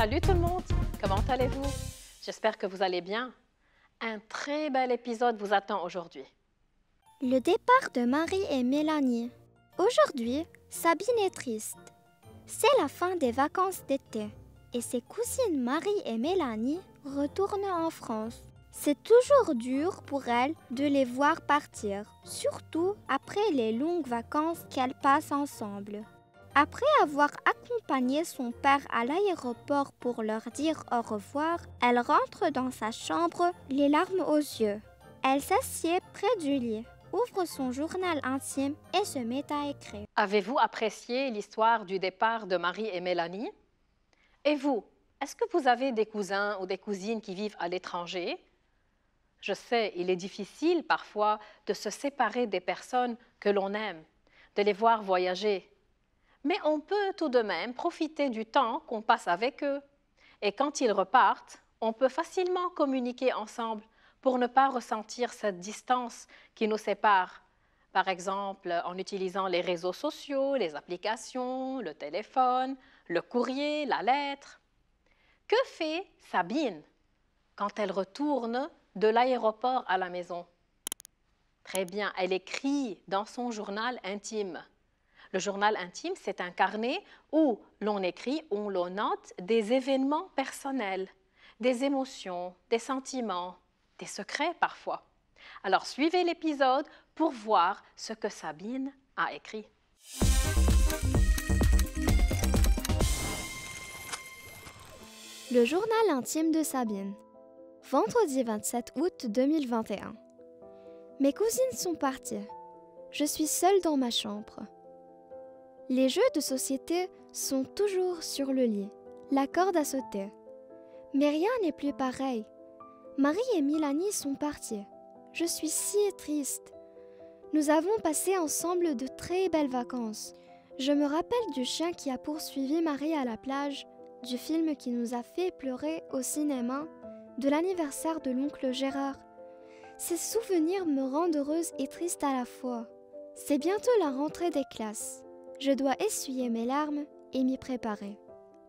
Salut tout le monde, comment allez-vous? J'espère que vous allez bien. Un très bel épisode vous attend aujourd'hui. Le départ de Marie et Mélanie. Aujourd'hui, Sabine est triste. C'est la fin des vacances d'été et ses cousines Marie et Mélanie retournent en France. C'est toujours dur pour elle de les voir partir, surtout après les longues vacances qu'elles passent ensemble. Après avoir accompagné son père à l'aéroport pour leur dire au revoir, elle rentre dans sa chambre, les larmes aux yeux. Elle s'assied près du lit, ouvre son journal intime et se met à écrire. Avez-vous apprécié l'histoire du départ de Marie et Mélanie? Et vous, est-ce que vous avez des cousins ou des cousines qui vivent à l'étranger? Je sais, il est difficile parfois de se séparer des personnes que l'on aime, de les voir voyager. Mais on peut tout de même profiter du temps qu'on passe avec eux. Et quand ils repartent, on peut facilement communiquer ensemble pour ne pas ressentir cette distance qui nous sépare. Par exemple, en utilisant les réseaux sociaux, les applications, le téléphone, le courrier, la lettre. Que fait Sabine quand elle retourne de l'aéroport à la maison? Très bien, elle écrit dans son journal intime. Le journal intime, c'est un carnet où l'on écrit, où l'on note des événements personnels, des émotions, des sentiments, des secrets parfois. Alors suivez l'épisode pour voir ce que Sabine a écrit. Le journal intime de Sabine. Vendredi 27 août 2021. Mes cousines sont parties. Je suis seule dans ma chambre. Les jeux de société sont toujours sur le lit, la corde à sauter. Mais rien n'est plus pareil. Marie et Mélanie sont parties. Je suis si triste. Nous avons passé ensemble de très belles vacances. Je me rappelle du chien qui a poursuivi Marie à la plage, du film qui nous a fait pleurer au cinéma, de l'anniversaire de l'oncle Gérard. Ces souvenirs me rendent heureuse et triste à la fois. C'est bientôt la rentrée des classes. Je dois essuyer mes larmes et m'y préparer.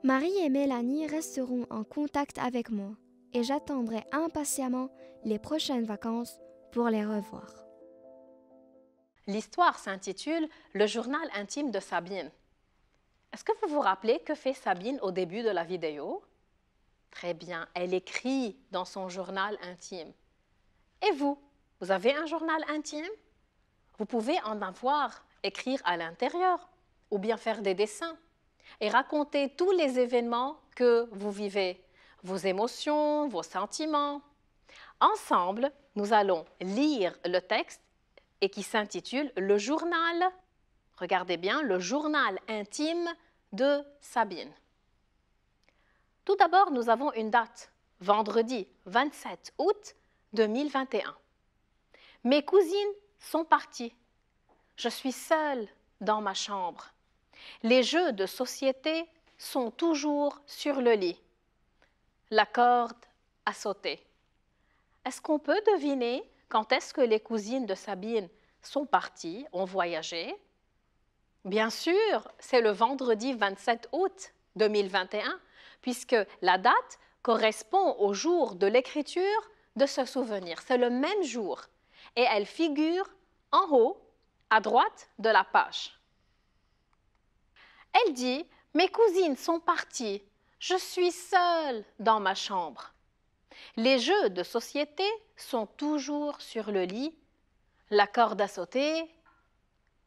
Marie et Mélanie resteront en contact avec moi et j'attendrai impatiemment les prochaines vacances pour les revoir. L'histoire s'intitule « Le journal intime de Sabine ». Est-ce que vous vous rappelez que fait Sabine au début de la vidéo? Très bien, elle écrit dans son journal intime. Et vous, vous avez un journal intime? Vous pouvez en avoir, écrire à l'intérieur ou bien faire des dessins et raconter tous les événements que vous vivez, vos émotions, vos sentiments. Ensemble, nous allons lire le texte et qui s'intitule « Le journal ». Regardez bien, le journal intime de Sabine. Tout d'abord, nous avons une date, vendredi 27 août 2021. Mes cousines sont parties. Je suis seule dans ma chambre. Les jeux de société sont toujours sur le lit. La corde a sauté. Est-ce qu'on peut deviner quand est-ce que les cousines de Sabine sont parties, ont voyagé? Bien sûr, c'est le vendredi 27 août 2021, puisque la date correspond au jour de l'écriture de ce souvenir. C'est le même jour et elle figure en haut, à droite de la page. Elle dit « Mes cousines sont parties, je suis seule dans ma chambre. Les jeux de société sont toujours sur le lit, la corde à sauter. »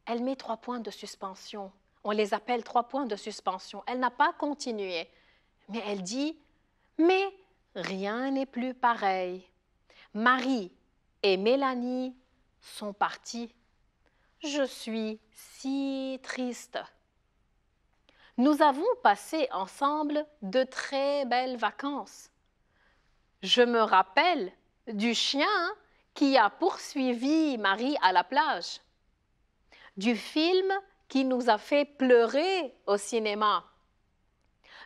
Elle met 3 points de suspension. On les appelle 3 points de suspension. Elle n'a pas continué, mais elle dit « Mais rien n'est plus pareil. Marie et Mélanie sont parties. Je suis si triste. Nous avons passé ensemble de très belles vacances. Je me rappelle du chien qui a poursuivi Marie à la plage, du film qui nous a fait pleurer au cinéma,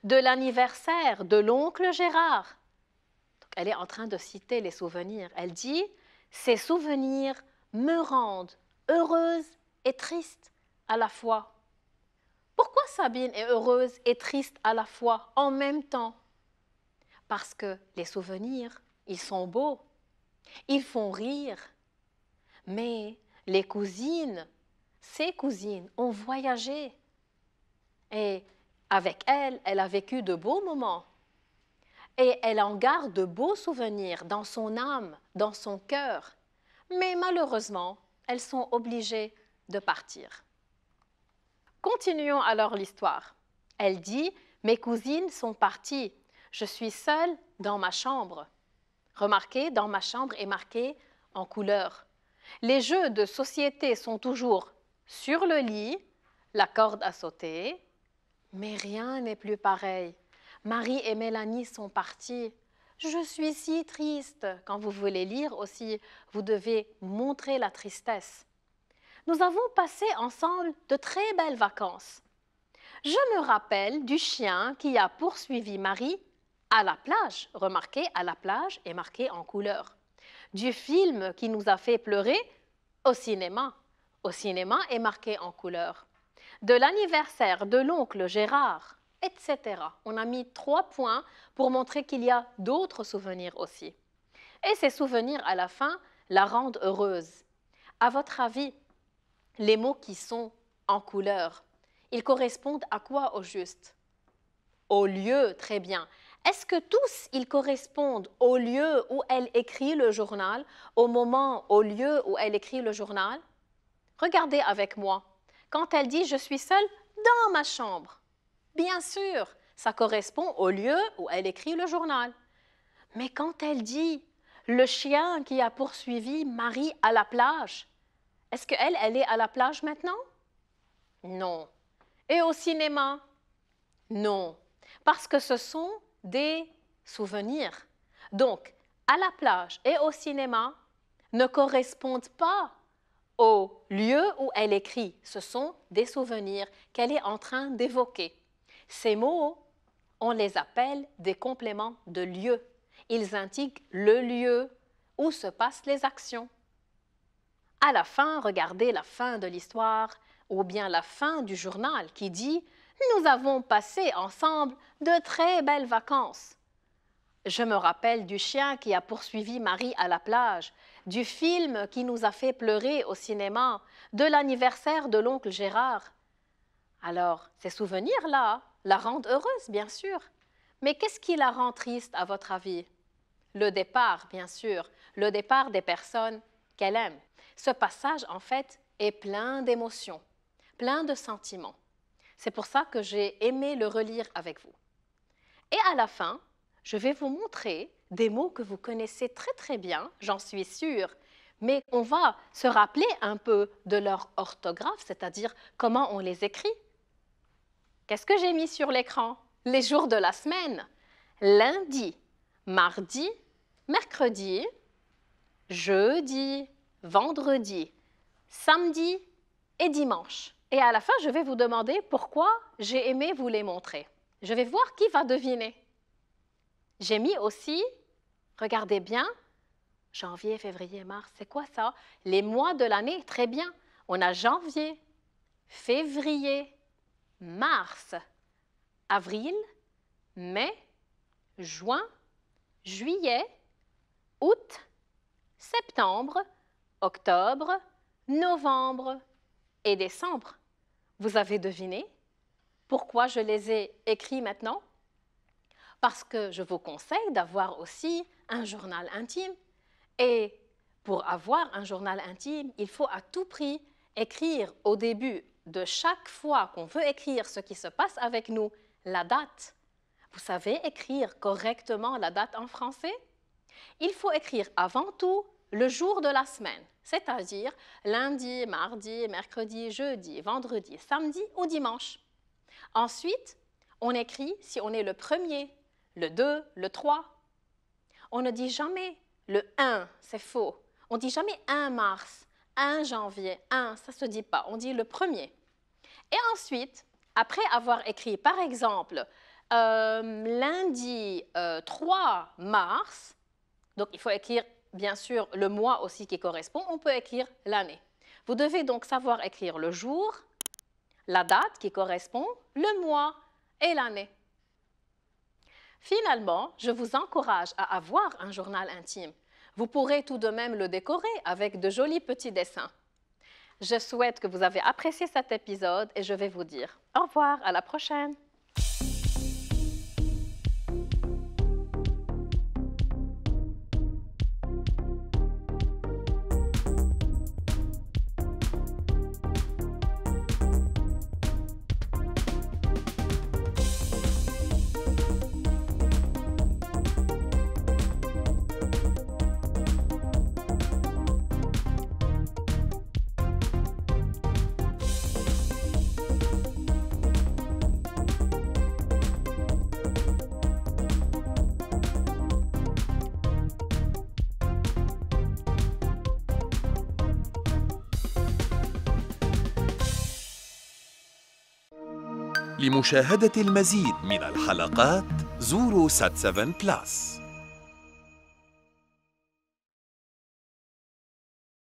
de l'anniversaire de l'oncle Gérard. Donc, elle est en train de citer les souvenirs. Elle dit « Ces souvenirs me rendent heureuse et triste à la fois. » Pourquoi Sabine est heureuse et triste à la fois en même temps? Parce que les souvenirs, ils sont beaux, ils font rire. Mais les cousines, ces cousines ont voyagé. Et avec elles, elle a vécu de beaux moments. Et elle en garde de beaux souvenirs dans son âme, dans son cœur. Mais malheureusement, elles sont obligées de partir. Continuons alors l'histoire. Elle dit « Mes cousines sont parties. Je suis seule dans ma chambre. » Remarquez, dans ma chambre est marqué en couleur. Les jeux de société sont toujours sur le lit, la corde à sauter, mais rien n'est plus pareil. Marie et Mélanie sont parties. Je suis si triste. Quand vous voulez lire aussi, vous devez montrer la tristesse. Nous avons passé ensemble de très belles vacances. Je me rappelle du chien qui a poursuivi Marie à la plage. Remarquez, à la plage est marqué en couleur. Du film qui nous a fait pleurer au cinéma. Au cinéma est marqué en couleur. De l'anniversaire de l'oncle Gérard, etc. On a mis 3 points pour montrer qu'il y a d'autres souvenirs aussi. Et ces souvenirs, à la fin, la rendent heureuse. À votre avis, les mots qui sont en couleur, ils correspondent à quoi au juste? Au lieu, très bien. Est-ce que tous, ils correspondent au lieu où elle écrit le journal, au moment, au lieu où elle écrit le journal? Regardez avec moi. Quand elle dit « je suis seule dans ma chambre », bien sûr, ça correspond au lieu où elle écrit le journal. Mais quand elle dit « le chien qui a poursuivi Marie à la plage », est-ce qu'elle, elle est à la plage maintenant? Non. Et au cinéma? Non. Parce que ce sont des souvenirs. Donc, à la plage et au cinéma ne correspondent pas au lieu où elle écrit. Ce sont des souvenirs qu'elle est en train d'évoquer. Ces mots, on les appelle des compléments de lieu. Ils indiquent le lieu où se passent les actions. À la fin, regardez la fin de l'histoire ou bien la fin du journal qui dit « Nous avons passé ensemble de très belles vacances. » Je me rappelle du chien qui a poursuivi Marie à la plage, du film qui nous a fait pleurer au cinéma, de l'anniversaire de l'oncle Gérard. Alors, ces souvenirs-là la rendent heureuse, bien sûr. Mais qu'est-ce qui la rend triste, à votre avis? Le départ, bien sûr, le départ des personnes qu'elle aime. Ce passage, en fait, est plein d'émotions, plein de sentiments. C'est pour ça que j'ai aimé le relire avec vous. Et à la fin, je vais vous montrer des mots que vous connaissez très très bien, j'en suis sûre, mais on va se rappeler un peu de leur orthographe, c'est-à-dire comment on les écrit. Qu'est-ce que j'ai mis sur l'écran? Les jours de la semaine. Lundi, mardi, mercredi, jeudi, vendredi, samedi et dimanche. Et à la fin, je vais vous demander pourquoi j'ai aimé vous les montrer. Je vais voir qui va deviner. J'ai mis aussi, regardez bien, janvier, février, mars, c'est quoi ça? Les mois de l'année, très bien. On a janvier, février, mars, avril, mai, juin, juillet, août, septembre, octobre, novembre et décembre. Vous avez deviné pourquoi je les ai écrits maintenant? Parce que je vous conseille d'avoir aussi un journal intime. Et pour avoir un journal intime, il faut à tout prix écrire au début de chaque fois qu'on veut écrire ce qui se passe avec nous, la date. Vous savez écrire correctement la date en français? Il faut écrire avant tout le jour de la semaine, c'est-à-dire lundi, mardi, mercredi, jeudi, vendredi, samedi ou dimanche. Ensuite, on écrit si on est le 1er, le 2, le 3. On ne dit jamais le 1, c'est faux. On ne dit jamais 1 mars, 1 janvier, 1, ça ne se dit pas. On dit le 1er. Et ensuite, après avoir écrit, par exemple, lundi 3 mars, donc il faut écrire bien sûr le mois aussi qui correspond, on peut écrire l'année. Vous devez donc savoir écrire le jour, la date qui correspond, le mois et l'année. Finalement, je vous encourage à avoir un journal intime. Vous pourrez tout de même le décorer avec de jolis petits dessins. Je souhaite que vous avez apprécié cet épisode et je vais vous dire au revoir, à la prochaine. لمشاهدة المزيد من الحلقات زوروا سات7 بلس.